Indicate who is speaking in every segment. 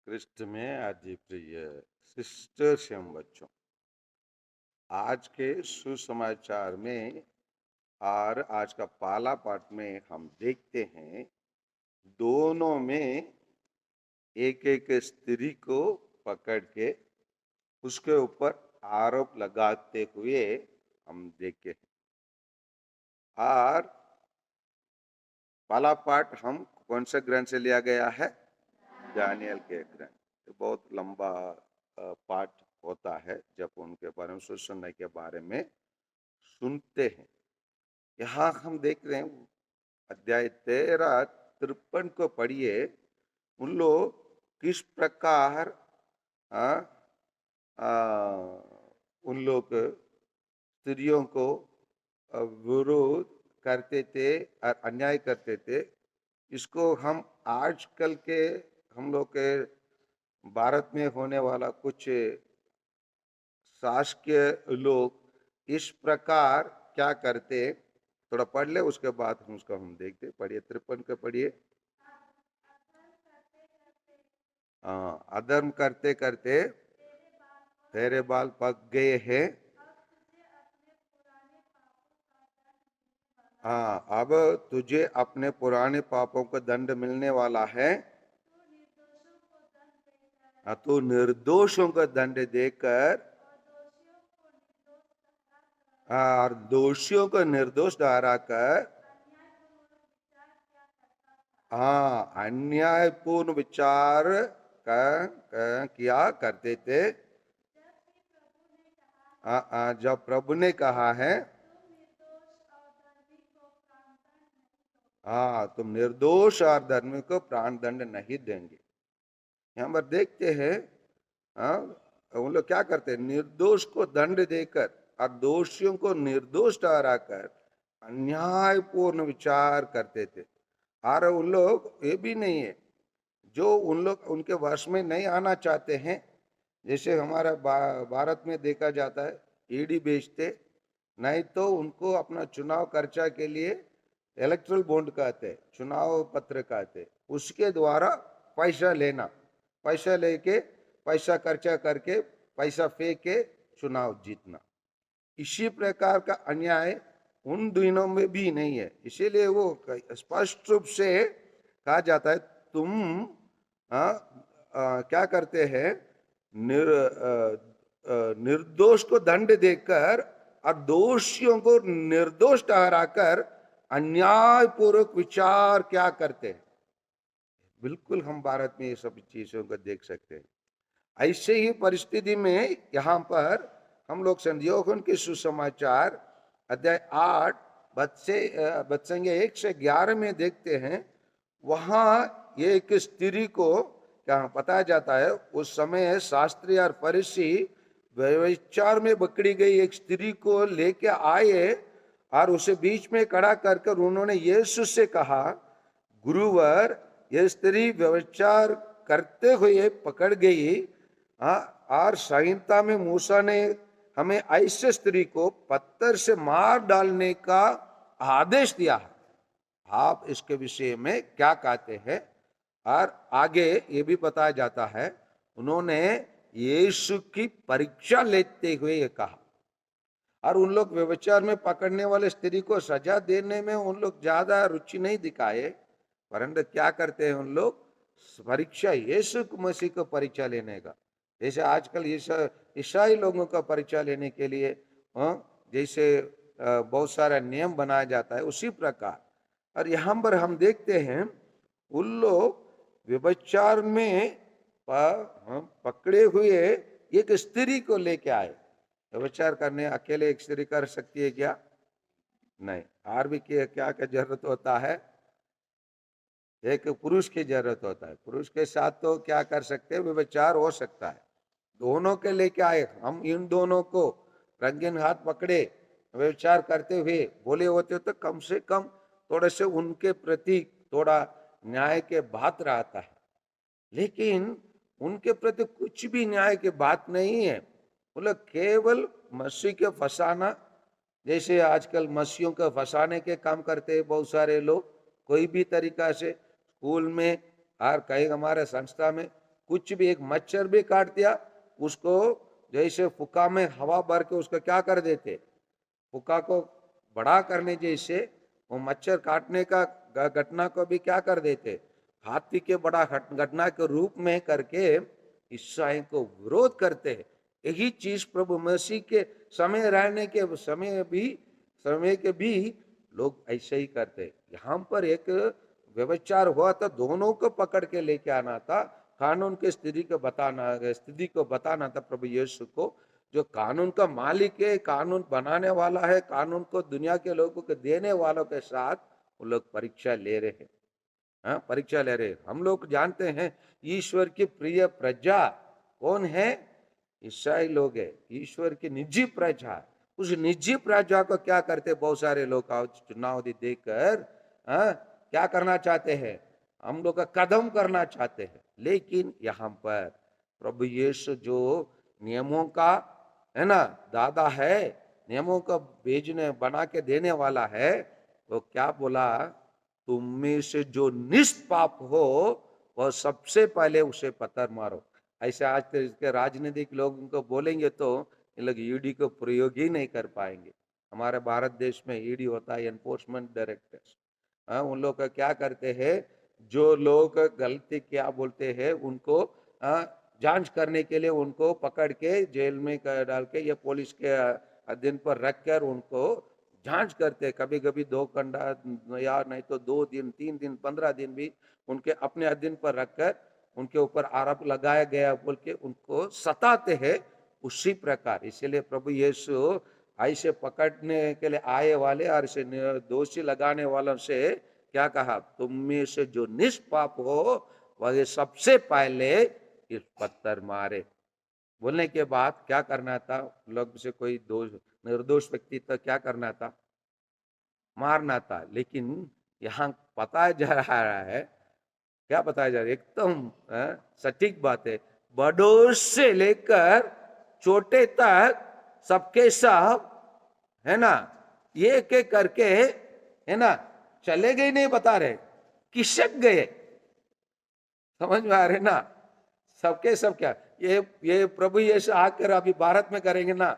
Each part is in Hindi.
Speaker 1: कृष्ण में आदि प्रिय सिस्टर्स एवं बच्चों, आज के सुसमाचार में और आज का पाला पाठ में हम देखते हैं दोनों में एक एक स्त्री को पकड़ के उसके ऊपर आरोप लगाते हुए हम देखे हैं। और पाला पाठ हम कौन से ग्रंथ से लिया गया है? दानियल के ग्रंथ। बहुत लंबा पाठ होता है जब उनके बारे में सुनने के बारे में सुनते हैं। यहाँ हम देख रहे हैं अध्याय 13-53 को पढ़िए। उन लोग किस प्रकार आ, आ, उन लोग स्त्रियों को विरोध करते थे और अन्याय करते थे। इसको हम आजकल के हम लोग के भारत में होने वाला कुछ शासकीय लोग इस प्रकार क्या करते, थोड़ा पढ़ ले, उसके बाद हम उसका हम देखते। पढ़िए 53 के पढ़िए। अधर्म करते करते तेरे बाल पक गए हैं। हाँ, अब तुझे अपने पुराने पापों का दंड मिलने वाला है। तू निर्दोषों का दंड देकर और दोषियों को निर्दोष ठहरा कर अन्यायपूर्ण विचार किया करते थे। जब प्रभु ने कहा है तुम निर्दोष और धर्मी को प्राण दंड नहीं देंगे। यहाँ पर देखते हैं उन लोग क्या करते हैं, निर्दोष को दंड देकर और दोषियों को निर्दोष ठहराकर अन्यायपूर्ण विचार करते थे। और उन लोग ये भी नहीं है, जो उन लोग उनके वश में नहीं आना चाहते हैं। जैसे हमारा भारत में देखा जाता है, ईडी बेचते, नहीं तो उनको अपना चुनाव खर्चा के लिए इलेक्ट्रल बॉन्ड कहते, चुनाव पत्र कहते, उसके द्वारा पैसा लेना, पैसा लेके पैसा खर्चा करके पैसा फेंक के चुनाव जीतना। इसी प्रकार का अन्याय उन दिनों में भी नहीं है। इसीलिए वो स्पष्ट रूप से कहा जाता है, तुम क्या करते हैं, निर्दोष को दंड देकर और दोषियों को निर्दोष ठहराकर अन्यायपूर्वक विचार क्या करते हैं। बिल्कुल हम भारत में ये सब चीजों को देख सकते हैं। ऐसे ही परिस्थिति में यहाँ पर हम लोग संध्योगन के सुसमाचार अध्याय 8 बत्संग 1 से 11 में देखते हैं। वहां एक स्त्री को क्या बताया जाता है, उस समय शास्त्री और फरीसी व्यभिचार में पकड़ी गई एक स्त्री को लेके आए और उसे बीच में खड़ा कर उन्होंने यीशु से कहा, गुरुवर, यह स्त्री व्यभिचार करते हुए पकड़ गई। और संहिता में मूसा ने हमें ऐसे स्त्री को पत्थर से मार डालने का आदेश दिया है। आप इसके विषय में क्या कहते हैं? और आगे ये भी बताया जाता है, उन्होंने यीशु की परीक्षा लेते हुए ये कहा। और उन लोग व्यभिचार में पकड़ने वाले स्त्री को सजा देने में उन लोग ज्यादा रुचि नहीं दिखाए, परंतु क्या करते हैं उन लोग, परीक्षा यीशु मसीह को परीक्षा लेने का। जैसे आजकल ईसाई लोगों का परीक्षा लेने के लिए जैसे बहुत सारा नियम बनाया जाता है, उसी प्रकार। और यहाँ पर हम देखते हैं उन लोग व्यभिचार में पकड़े हुए एक स्त्री को लेके आए। व्यभिचार करने अकेले एक स्त्री कर सकती है क्या? नहीं। और भी क्या जरूरत होता है, एक पुरुष की जरूरत होता है। पुरुष के साथ तो क्या कर सकते हैं, व्यभिचार हो सकता है। दोनों के लेके आए, हम इन दोनों को रंगीन हाथ पकड़े व्यभिचार करते हुए बोले होते तो कम से कम थोड़े से उनके प्रति थोड़ा न्याय के बात रहता है। लेकिन उनके प्रति कुछ भी न्याय की बात नहीं है। मतलब केवल मसीह के फंसाना, जैसे आजकल मसीहों को फंसाने के काम करते हैं बहुत सारे लोग। कोई भी तरीका से स्कूल में और कहीं हमारे संस्था में कुछ भी एक मच्छर भी काट दिया, उसको जैसे फुका में हवा भर के उसको क्या कर देते, फुका को बड़ा करने जैसे वो मच्छर काटने का घटना को भी क्या कर देते, हाथी के बड़ा घटना के रूप में करके ईसाई को विरोध करते हैं। यही चीज प्रभु मसीह के समय रहने के समय के भी लोग ऐसे ही करते हैं। यहाँ पर एक व्यभिचार हुआ था, दोनों को पकड़ के लेके आना था, कानून की स्थिति को बताना था प्रभु यीशु को, जो कानून का मालिक है, कानून बनाने वाला है, कानून को दुनिया के लोगों को देने वालों के साथ वो लोग परीक्षा ले रहे हैं। हाँ, परीक्षा ले रहे हैं। हम लोग जानते हैं ईश्वर की प्रिय प्रजा कौन है, ईसाई लोग है, ईश्वर की निजी प्रजा। उस निजी प्रजा को क्या करते, बहुत सारे लोग चुनाव देकर क्या करना चाहते हैं, हम लोग का कदम करना चाहते हैं। लेकिन यहाँ पर प्रभु यीशु जो नियमों का है ना दादा है, नियमों का भेजने बना के देने वाला है, तो क्या बोला, तुम में से जो निष्पाप हो वह सबसे पहले उसे पत्थर मारो। ऐसे आज के इसके राजनीतिक लोग उनको बोलेंगे तो ये लोग ईडी को प्रयोग ही नहीं कर पाएंगे। हमारे भारत देश में ईडी होता है, एनफोर्समेंट डायरेक्टर्स। उन लोग का क्या करते हैं, जो लोग गलती क्या बोलते हैं उनको जांच करने के लिए उनको पकड़ के जेल में डाल के या पुलिस के अधीन पर रख कर उनको जांच करते। कभी कभी 2 घंटा या नहीं तो 2 दिन 3 दिन 15 दिन भी उनके अपने अधीन पर रखकर उनके ऊपर आरोप लगाया गया बोल के उनको सताते हैं। उसी प्रकार इसीलिए प्रभु यीशु ऐसे पकड़ने के लिए आए वाले और इसे दोषी लगाने वालों से क्या कहा, तुम में से जो निष्पाप हो वह सबसे पहले इस पत्थर मारे। बोलने के बाद क्या करना था, लोग से कोई निर्दोष व्यक्ति तो क्या करना था, मारना था। लेकिन यहाँ बताया जा रहा है, क्या बताया जा रहा है, एकदम सटीक बात है, बड़ों से लेकर छोटे तक सबके सब है ना, एक एक करके है ना चले गए, नहीं बता रहे किसक गए, समझ में आ रहे ना, सबके सब क्या ये प्रभु यीशु आकर अभी भारत में करेंगे ना,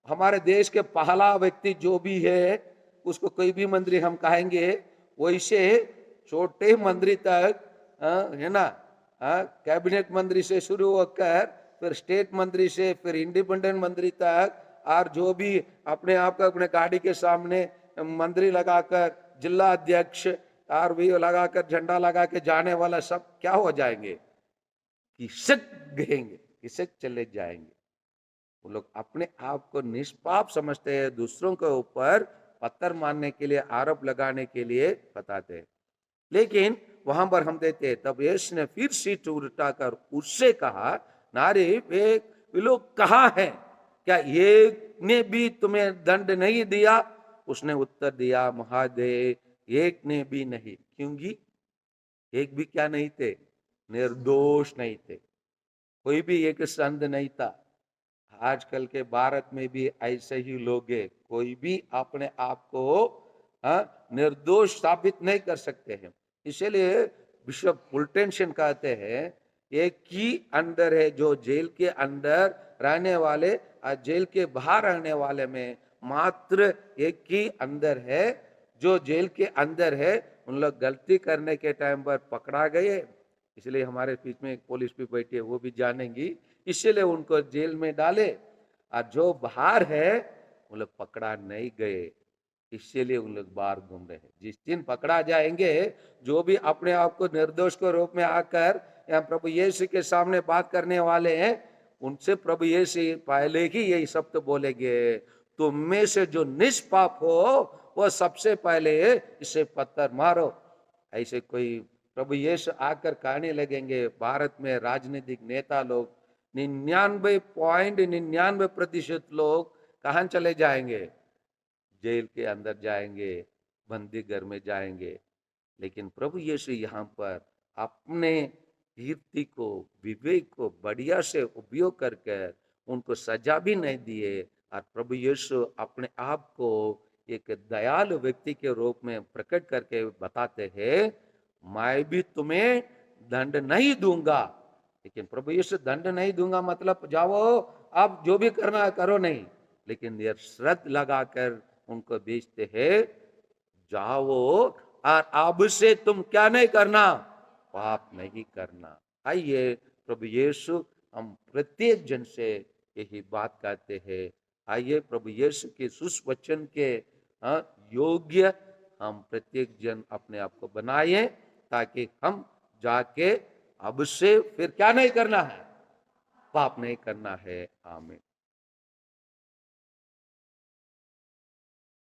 Speaker 1: हमारे देश के पहला व्यक्ति जो भी है उसको कोई भी मंत्री हम कहेंगे, वैसे छोटे मंत्री तक है ना, कैबिनेट मंत्री से शुरू होकर फिर स्टेट मंत्री से फिर इंडिपेंडेंट मंत्री तक, और जो भी अपने आप का अपने गाड़ी के सामने मंत्री लगाकर जिला अध्यक्ष और भी लगाकर झंडा लगा के जाने वाला सब क्या हो जाएंगे, किसक गएंगे, किसक चले जाएंगे। वो लोग अपने आप को निष्पाप समझते हैं, दूसरों के ऊपर पत्थर मारने के लिए आरोप लगाने के लिए बताते हैं। लेकिन वहां पर हम देते हैं, तब यीशु ने फिर सीट उठाकर उससे कहा, नारी वे लोग कहाँ हैं, क्या एक ने भी तुम्हें दंड नहीं दिया? उसने उत्तर दिया, महादेव एक ने भी नहीं। क्योंकि एक भी क्या नहीं थे, निर्दोष नहीं थे, कोई भी एक संत नहीं था। आजकल के भारत में भी ऐसे ही लोग हैं, कोई भी अपने आप को निर्दोष साबित नहीं कर सकते हैं। इसलिए बिशप फुलटेंशन कहते हैं, एक ही अंदर है जो जेल के अंदर रहने वाले और जेल के बाहर रहने वाले में मात्र एक ही अंदर है, जो जेल के अंदर है उन लोग गलती करने के टाइम पर पकड़ा गए, इसलिए हमारे बीच में एक पुलिस भी बैठी है, वो भी जानेंगी, इसलिए उनको जेल में डाले। और जो बाहर है उन लोग पकड़ा नहीं गए, इसलिए उन लोग बाहर घूम रहे हैं। जिस दिन पकड़ा जाएंगे, जो भी अपने आप को निर्दोष के रूप में आकर यहाँ प्रभु यीशु के सामने बात करने वाले हैं, उनसे प्रभु यीशु पहले ही यही शब्द तो बोलेंगे, तुम में से जो निष्पाप हो वह सबसे पहले इसे पत्थर मारो। ऐसे कोई प्रभु यीशु आकर कहने लगेंगे, भारत में राजनीतिक नेता लोग 99.99% लोग कहाँ चले जाएंगे, जेल के अंदर जाएंगे, बंदी घर में जाएंगे। लेकिन प्रभु यीशु यहाँ पर अपने कीर्ति को, विवेक को बढ़िया से उपयोग करके उनको सजा भी नहीं दिए, और प्रभु यीशु अपने आप को एक दयालु व्यक्ति के रूप में प्रकट करके बताते हैं, मैं भी तुम्हें दंड नहीं दूंगा, लेकिन प्रभु यीशु दंड नहीं दूंगा मतलब जाओ आप जो भी करना है करो नहीं, लेकिन ये शर्त लगाकर उनको भेजते हैं, जाओ और अब से तुम क्या नहीं करना, पाप नहीं करना। आइए प्रभु यीशु हम प्रत्येक जन से यही बात कहते हैं। आइए प्रभु यीशु के सुवचन के योग्य हम प्रत्येक जन अपने आप को बनाए, ताकि हम जाके अब से फिर क्या नहीं करना है, पाप नहीं करना है। आमीन।